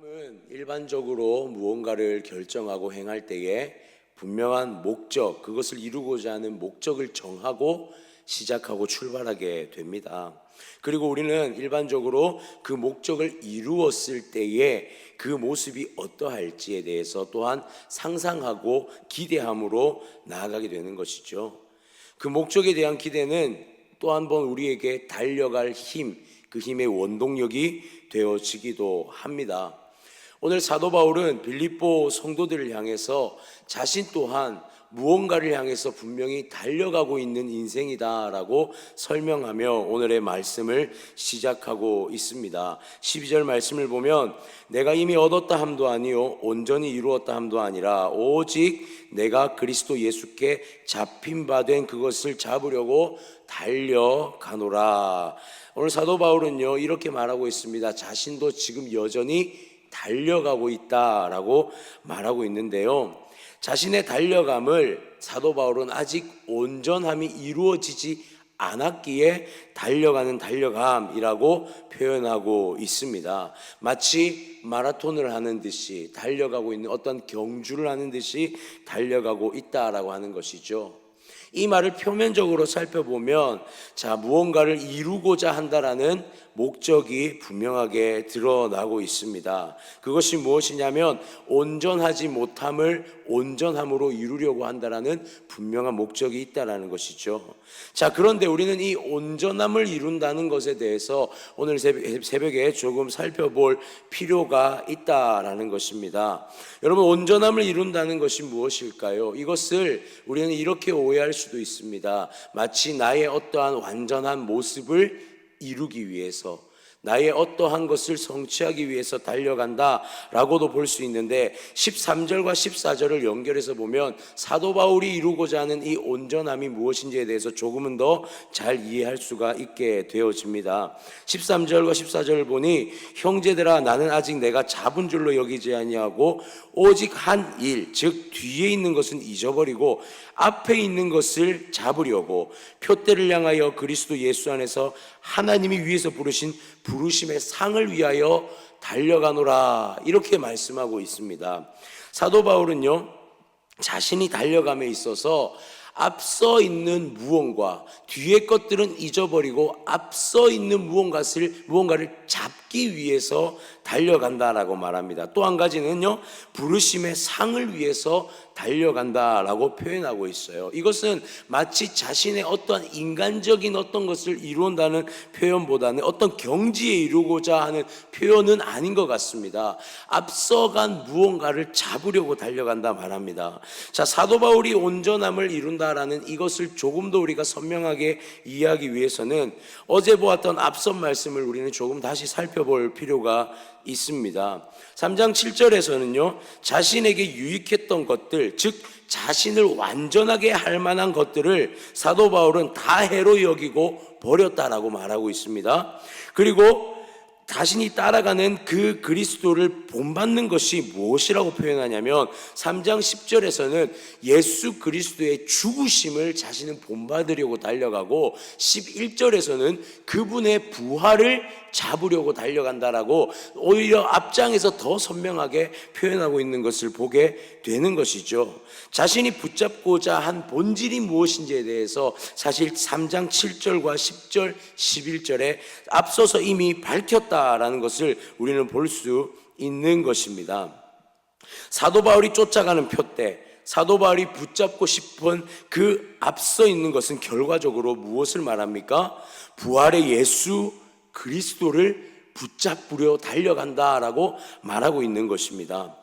사람은 일반적으로 무언가를 결정하고 행할 때에 분명한 목적, 그것을 이루고자 하는 목적을 정하고 시작하고 출발하게 됩니다. 그리고 우리는 일반적으로 그 목적을 이루었을 때에 그 모습이 어떠할지에 대해서 또한 상상하고 기대함으로 나아가게 되는 것이죠. 그 목적에 대한 기대는 또 한 번 우리에게 달려갈 힘, 그 힘의 원동력이 되어지기도 합니다. 오늘 사도 바울은 빌립보 성도들을 향해서 자신 또한 무언가를 향해서 분명히 달려가고 있는 인생이다라고 설명하며 오늘의 말씀을 시작하고 있습니다. 12절 말씀을 보면 내가 이미 얻었다 함도 아니요 온전히 이루었다 함도 아니라 오직 내가 그리스도 예수께 잡힌 바 된 그것을 잡으려고 달려가노라. 오늘 사도 바울은요 이렇게 말하고 있습니다. 자신도 지금 여전히 달려가고 있다라고 말하고 있는데요, 자신의 달려감을 사도 바울은 아직 온전함이 이루어지지 않았기에 달려가는 달려감이라고 표현하고 있습니다. 마치 마라톤을 하는 듯이 달려가고 있는 어떤 경주를 하는 듯이 달려가고 있다라고 하는 것이죠. 이 말을 표면적으로 살펴보면 무언가를 이루고자 한다라는 목적이 분명하게 드러나고 있습니다. 그것이 무엇이냐면 온전하지 못함을 온전함으로 이루려고 한다라는 분명한 목적이 있다라는 것이죠. 그런데 우리는 이 온전함을 이룬다는 것에 대해서 오늘 새벽에 조금 살펴볼 필요가 있다라는 것입니다. 여러분, 온전함을 이룬다는 것이 무엇일까요? 이것을 우리는 이렇게 오해할 수도 있습니다. 마치 나의 어떠한 완전한 모습을 이루기 위해서, 나의 어떠한 것을 성취하기 위해서 달려간다라고도 볼 수 있는데 13절과 14절을 연결해서 보면 사도 바울이 이루고자 하는 이 온전함이 무엇인지에 대해서 조금은 더 잘 이해할 수가 있게 되어집니다. 13절과 14절을 보니 형제들아 나는 아직 내가 잡은 줄로 여기지 아니하고 오직 한 일, 즉 뒤에 있는 것은 잊어버리고 앞에 있는 것을 잡으려고 표대를 향하여 그리스도 예수 안에서 하나님이 위에서 부르신 부르심의 상을 위하여 달려가노라, 이렇게 말씀하고 있습니다. 사도 바울은요 자신이 달려감에 있어서 앞서 있는 무언가, 뒤의 것들은 잊어버리고 앞서 있는 무언가를 잡기 위해서 달려간다라고 말합니다. 또 한 가지는요, 부르심의 상을 위해서 달려간다라고 표현하고 있어요. 이것은 마치 자신의 어떤 인간적인 어떤 것을 이룬다는 표현보다는 어떤 경지에 이루고자 하는 표현은 아닌 것 같습니다. 앞서간 무언가를 잡으려고 달려간다 말합니다. 사도 바울이 온전함을 이룬다라는 이것을 조금 더 우리가 선명하게 이해하기 위해서는 어제 보았던 앞선 말씀을 우리는 조금 다시 살펴볼 필요가 있습니다. 3장 7절에서는요 자신에게 유익했던 것들, 즉 자신을 완전하게 할 만한 것들을 사도 바울은 다 해로 여기고 버렸다라고 말하고 있습니다. 그리고 자신이 따라가는 그 그리스도를 본받는 것이 무엇이라고 표현하냐면 3장 10절에서는 예수 그리스도의 죽으심을 자신은 본받으려고 달려가고 11절에서는 그분의 부활을 잡으려고 달려간다라고 오히려 앞장에서 더 선명하게 표현하고 있는 것을 보게 되는 것이죠. 자신이 붙잡고자 한 본질이 무엇인지에 대해서 사실 3장 7절과 10절, 11절에 앞서서 이미 밝혔다라는 것을 우리는 볼 수 있는 것입니다. 사도 바울이 쫓아가는 표대, 사도 바울이 붙잡고 싶은 그 앞서 있는 것은 결과적으로 무엇을 말합니까? 부활의 예수 그리스도를 붙잡으려 달려간다라고 말하고 있는 것입니다.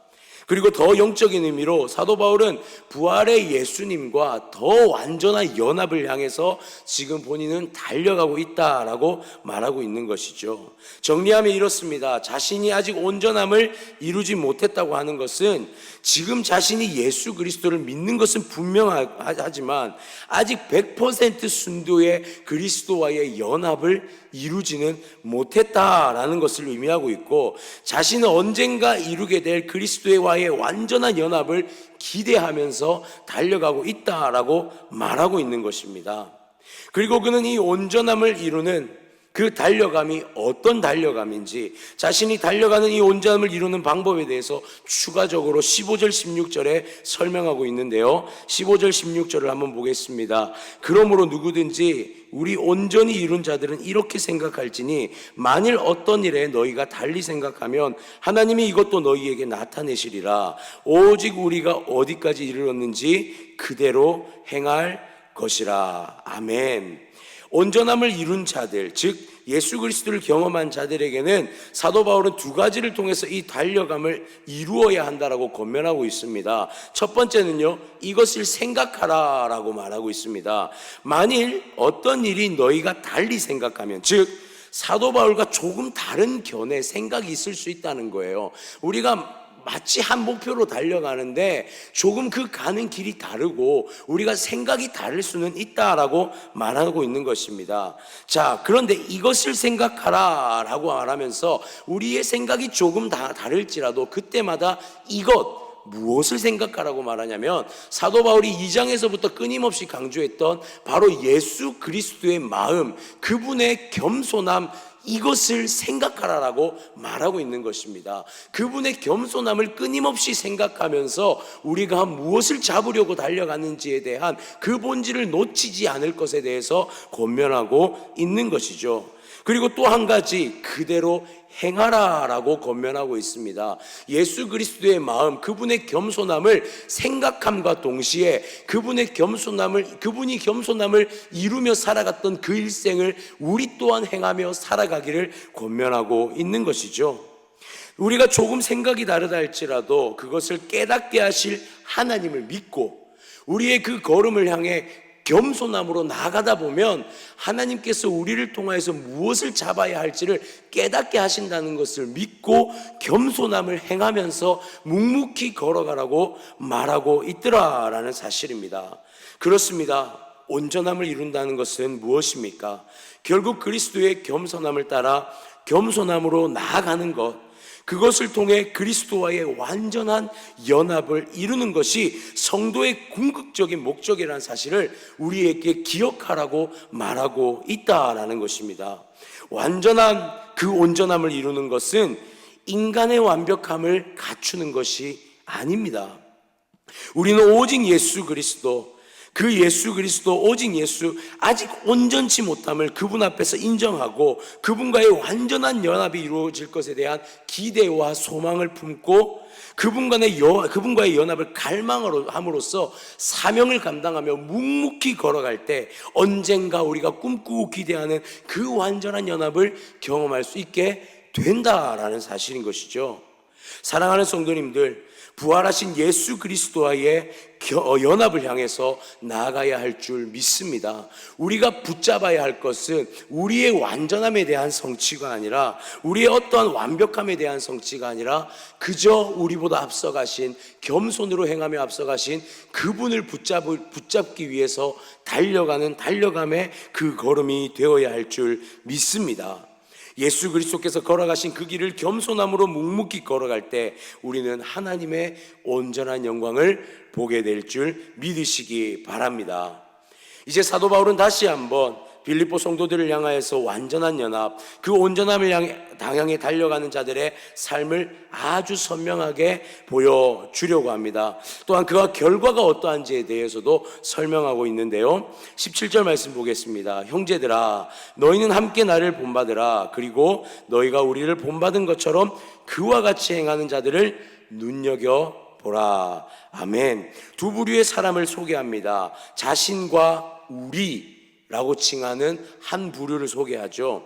그리고 더 영적인 의미로 사도 바울은 부활의 예수님과 더 완전한 연합을 향해서 지금 본인은 달려가고 있다라고 말하고 있는 것이죠. 정리하면 이렇습니다. 자신이 아직 온전함을 이루지 못했다고 하는 것은 지금 자신이 예수 그리스도를 믿는 것은 분명하지만 아직 100% 순도의 그리스도와의 연합을 이루지는 못했다라는 것을 의미하고 있고, 자신은 언젠가 이루게 될 그리스도와의 완전한 연합을 기대하면서 달려가고 있다라고 말하고 있는 것입니다. 그리고 그는 이 온전함을 이루는 그 달려감이 어떤 달려감인지, 자신이 달려가는 이 온전함을 이루는 방법에 대해서 추가적으로 15절 16절에 설명하고 있는데요, 15절 16절을 한번 보겠습니다. 그러므로 누구든지 우리 온전히 이룬 자들은 이렇게 생각할지니 만일 어떤 일에 너희가 달리 생각하면 하나님이 이것도 너희에게 나타내시리라. 오직 우리가 어디까지 이르렀는지 그대로 행할 것이라. 아멘. 온전함을 이룬 자들, 즉 예수 그리스도를 경험한 자들에게는 사도 바울은 두 가지를 통해서 이 달려감을 이루어야 한다라고 권면하고 있습니다. 첫 번째는요, 이것을 생각하라 라고 말하고 있습니다. 만일 어떤 일이 너희가 달리 생각하면, 즉 사도 바울과 조금 다른 견해, 생각이 있을 수 있다는 거예요. 우리가 마치 한 목표로 달려가는데 조금 그 가는 길이 다르고 우리가 생각이 다를 수는 있다라고 말하고 있는 것입니다. 자, 그런데 이것을 생각하라 라고 말하면서 우리의 생각이 조금 다를지라도 그때마다 무엇을 생각하라고 말하냐면, 사도 바울이 2장에서부터 끊임없이 강조했던 바로 예수 그리스도의 마음, 그분의 겸손함, 이것을 생각하라라고 말하고 있는 것입니다. 그분의 겸손함을 끊임없이 생각하면서 우리가 무엇을 잡으려고 달려가는지에 대한 그 본질을 놓치지 않을 것에 대해서 권면하고 있는 것이죠. 그리고 또 한 가지, 그대로 행하라라고 권면하고 있습니다. 예수 그리스도의 마음, 그분의 겸손함을 생각함과 동시에 그분이 겸손함을 이루며 살아갔던 그 일생을 우리 또한 행하며 살아가기를 권면하고 있는 것이죠. 우리가 조금 생각이 다르다 할지라도 그것을 깨닫게 하실 하나님을 믿고 우리의 그 걸음을 향해 겸손함으로 나아가다 보면 하나님께서 우리를 통하여서 무엇을 잡아야 할지를 깨닫게 하신다는 것을 믿고 겸손함을 행하면서 묵묵히 걸어가라고 말하고 있더라라는 사실입니다. 그렇습니다. 온전함을 이룬다는 것은 무엇입니까? 결국 그리스도의 겸손함을 따라 겸손함으로 나아가는 것, 그것을 통해 그리스도와의 완전한 연합을 이루는 것이 성도의 궁극적인 목적이라는 사실을 우리에게 기억하라고 말하고 있다라는 것입니다. 완전한 그 온전함을 이루는 것은 인간의 완벽함을 갖추는 것이 아닙니다. 우리는 오직 예수 그리스도, 오직 예수, 아직 온전치 못함을 그분 앞에서 인정하고 그분과의 완전한 연합이 이루어질 것에 대한 기대와 소망을 품고 그분과의 연합을 갈망함으로써 사명을 감당하며 묵묵히 걸어갈 때 언젠가 우리가 꿈꾸고 기대하는 그 완전한 연합을 경험할 수 있게 된다라는 사실인 것이죠. 사랑하는 성도님들, 부활하신 예수 그리스도와의 연합을 향해서 나아가야 할 줄 믿습니다. 우리가 붙잡아야 할 것은 우리의 완전함에 대한 성취가 아니라, 우리의 어떠한 완벽함에 대한 성취가 아니라 그저 우리보다 앞서가신, 겸손으로 행하며 앞서가신 그분을 붙잡기 위해서 달려감의 그 걸음이 되어야 할 줄 믿습니다. 예수 그리스도께서 걸어가신 그 길을 겸손함으로 묵묵히 걸어갈 때 우리는 하나님의 온전한 영광을 보게 될 줄 믿으시기 바랍니다. 이제 사도 바울은 다시 한번 빌립보 성도들을 향하여서 완전한 연합, 그 온전함을 향해 달려가는 자들의 삶을 아주 선명하게 보여주려고 합니다. 또한 그와 결과가 어떠한지에 대해서도 설명하고 있는데요, 17절 말씀 보겠습니다. 형제들아, 너희는 함께 나를 본받으라. 그리고 너희가 우리를 본받은 것처럼 그와 같이 행하는 자들을 눈여겨보라. 아멘. 두 부류의 사람을 소개합니다. 자신과 우리라고 칭하는 한 부류를 소개하죠.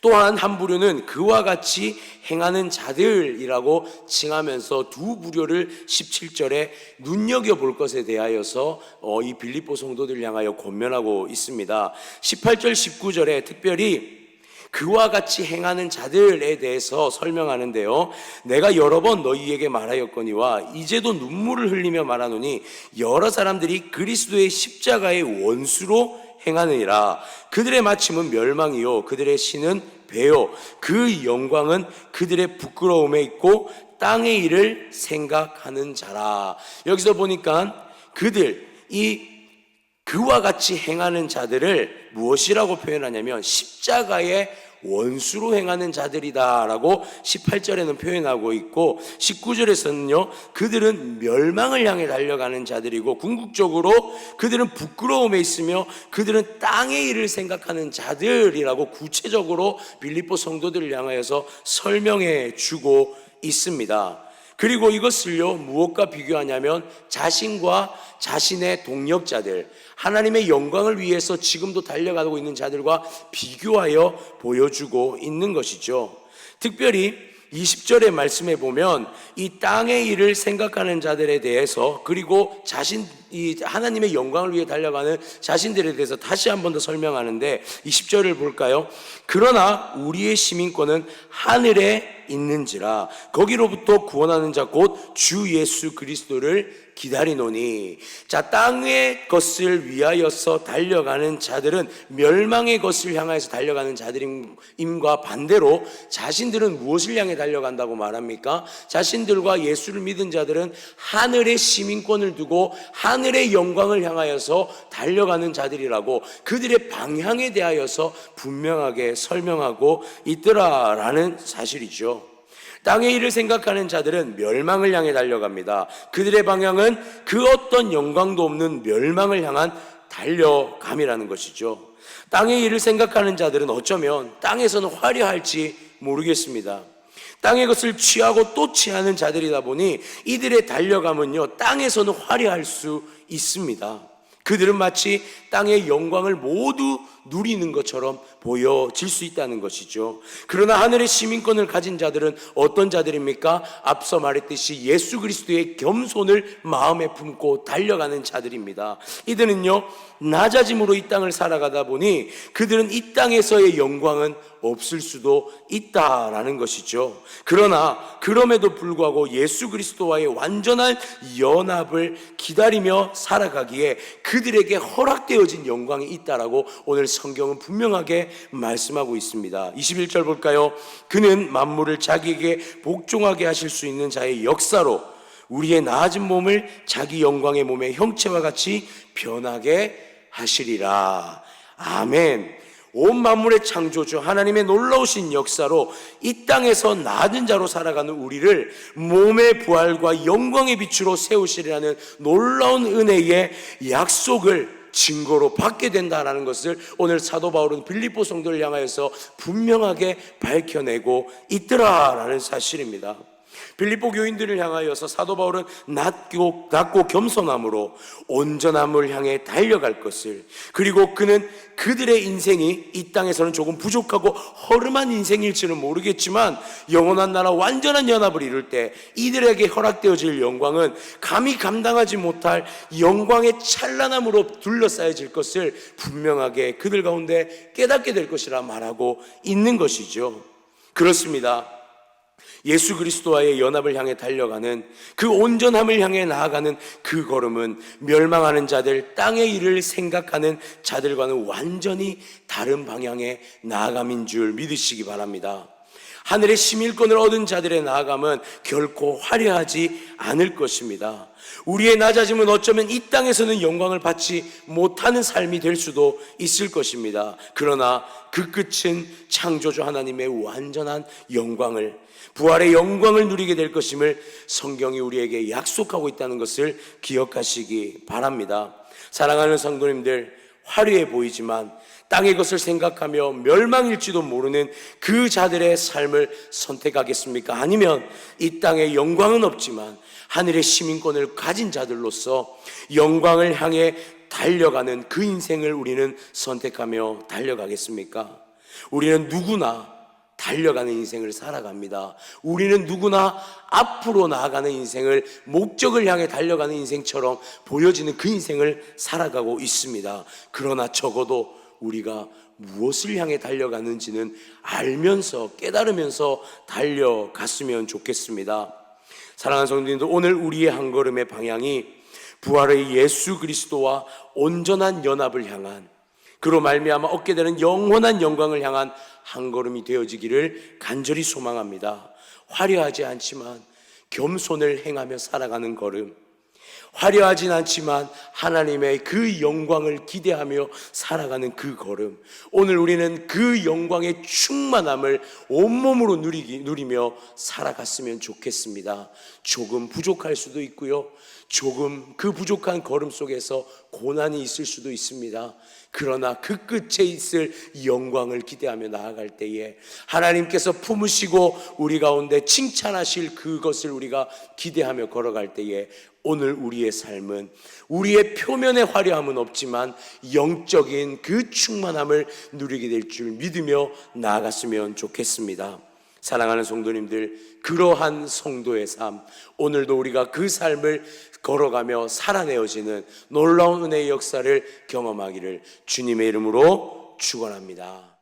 또한 한 부류는 그와 같이 행하는 자들이라고 칭하면서 두 부류를 17절에 눈여겨볼 것에 대하여서 이 빌립보 성도들 향하여 권면하고 있습니다. 18절 19절에 특별히 그와 같이 행하는 자들에 대해서 설명하는데요, 내가 여러 번 너희에게 말하였거니와 이제도 눈물을 흘리며 말하노니 여러 사람들이 그리스도의 십자가의 원수로 행하느니라. 그들의 마침은 멸망이요 그들의 신은 배요 그 영광은 그들의 부끄러움에 있고 땅의 일을 생각하는 자라. 여기서 보니까 이 그와 같이 행하는 자들을 무엇이라고 표현하냐면 십자가의 원수로 행하는 자들이다라고 18절에는 표현하고 있고, 19절에서는요 그들은 멸망을 향해 달려가는 자들이고, 궁극적으로 그들은 부끄러움에 있으며 그들은 땅의 일을 생각하는 자들이라고 구체적으로 빌립보 성도들을 향하여서 설명해 주고 있습니다. 그리고 이것을요 무엇과 비교하냐면 자신과 자신의 동력자들, 하나님의 영광을 위해서 지금도 달려가고 있는 자들과 비교하여 보여주고 있는 것이죠. 특별히 20절의 말씀에 보면 이 땅의 일을 생각하는 자들에 대해서, 그리고 이 하나님의 영광을 위해 달려가는 자신들에 대해서 다시 한 번 더 설명하는데, 20절을 볼까요? 그러나 우리의 시민권은 하늘에 있는지라 거기로부터 구원하는 자 곧 주 예수 그리스도를 기다리노니. 자, 땅의 것을 위하여서 달려가는 자들은 멸망의 것을 향하여서 달려가는 자들임과 반대로 자신들은 무엇을 향해 달려간다고 말합니까? 자신들과 예수를 믿은 자들은 하늘의 시민권을 두고 하늘의 영광을 향하여서 달려가는 자들이라고 그들의 방향에 대하여서 분명하게 설명하고 있더라라는 사실이죠. 땅의 일을 생각하는 자들은 멸망을 향해 달려갑니다. 그들의 방향은 그 어떤 영광도 없는 멸망을 향한 달려감이라는 것이죠. 땅의 일을 생각하는 자들은 어쩌면 땅에서는 화려할지 모르겠습니다. 땅의 것을 취하고 또 취하는 자들이다 보니 이들의 달려감은요 땅에서는 화려할 수 있습니다. 그들은 마치 땅의 영광을 모두 누리는 것처럼 보여질 수 있다는 것이죠. 그러나 하늘의 시민권을 가진 자들은 어떤 자들입니까? 앞서 말했듯이 예수 그리스도의 겸손을 마음에 품고 달려가는 자들입니다. 이들은요 낮아짐으로 이 땅을 살아가다 보니 그들은 이 땅에서의 영광은 없을 수도 있다라는 것이죠. 그러나 그럼에도 불구하고 예수 그리스도와의 완전한 연합을 기다리며 살아가기에 그들에게 허락되어진 영광이 있다라고 오늘 성경은 분명하게 말씀하고 있습니다. 21절 볼까요? 그는 만물을 자기에게 복종하게 하실 수 있는 자의 역사로 우리의 나아진 몸을 자기 영광의 몸의 형체와 같이 변하게 하시리라. 아멘. 온 만물의 창조주 하나님의 놀라우신 역사로 이 땅에서 나은 자로 살아가는 우리를 몸의 부활과 영광의 빛으로 세우시리라는 놀라운 은혜의 약속을 증거로 받게 된다라는 것을 오늘 사도 바울은 빌립보 성도를 향하여서 분명하게 밝혀내고 있더라라는 사실입니다. 빌립보 교인들을 향하여서 사도 바울은 낮고 겸손함으로 온전함을 향해 달려갈 것을, 그리고 그는 그들의 인생이 이 땅에서는 조금 부족하고 허름한 인생일지는 모르겠지만 영원한 나라 완전한 연합을 이룰 때 이들에게 허락되어질 영광은 감히 감당하지 못할 영광의 찬란함으로 둘러싸여질 것을 분명하게 그들 가운데 깨닫게 될 것이라 말하고 있는 것이죠. 그렇습니다. 예수 그리스도와의 연합을 향해 달려가는 그 온전함을 향해 나아가는 그 걸음은 멸망하는 자들, 땅의 일을 생각하는 자들과는 완전히 다른 방향의 나아감인 줄 믿으시기 바랍니다. 하늘의 시민권을 얻은 자들의 나아감은 결코 화려하지 않을 것입니다. 우리의 낮아짐은 어쩌면 이 땅에서는 영광을 받지 못하는 삶이 될 수도 있을 것입니다. 그러나 그 끝은 창조주 하나님의 완전한 영광을, 부활의 영광을 누리게 될 것임을 성경이 우리에게 약속하고 있다는 것을 기억하시기 바랍니다. 사랑하는 성도님들, 화려해 보이지만 땅의 것을 생각하며 멸망일지도 모르는 그 자들의 삶을 선택하겠습니까? 아니면 이 땅에 영광은 없지만 하늘의 시민권을 가진 자들로서 영광을 향해 달려가는 그 인생을 우리는 선택하며 달려가겠습니까? 우리는 누구나 달려가는 인생을 살아갑니다. 우리는 누구나 앞으로 나아가는 인생을, 목적을 향해 달려가는 인생처럼 보여지는 그 인생을 살아가고 있습니다. 그러나 적어도 우리가 무엇을 향해 달려가는지는 알면서, 깨달으면서 달려갔으면 좋겠습니다. 사랑하는 성도님들, 오늘 우리의 한 걸음의 방향이 부활의 예수 그리스도와 온전한 연합을 향한, 그로 말미암아 얻게 되는 영원한 영광을 향한 한 걸음이 되어지기를 간절히 소망합니다. 화려하지 않지만 겸손을 행하며 살아가는 걸음, 화려하진 않지만 하나님의 그 영광을 기대하며 살아가는 그 걸음, 오늘 우리는 그 영광의 충만함을 온몸으로 누리며 살아갔으면 좋겠습니다. 조금 부족할 수도 있고요, 조금 그 부족한 걸음 속에서 고난이 있을 수도 있습니다. 그러나 그 끝에 있을 영광을 기대하며 나아갈 때에 하나님께서 품으시고 우리 가운데 칭찬하실 그것을 우리가 기대하며 걸어갈 때에 오늘 우리의 삶은 우리의 표면의 화려함은 없지만 영적인 그 충만함을 누리게 될 줄 믿으며 나아갔으면 좋겠습니다. 사랑하는 성도님들, 그러한 성도의 삶, 오늘도 우리가 그 삶을 걸어가며 살아내어지는 놀라운 은혜의 역사를 경험하기를 주님의 이름으로 축원합니다.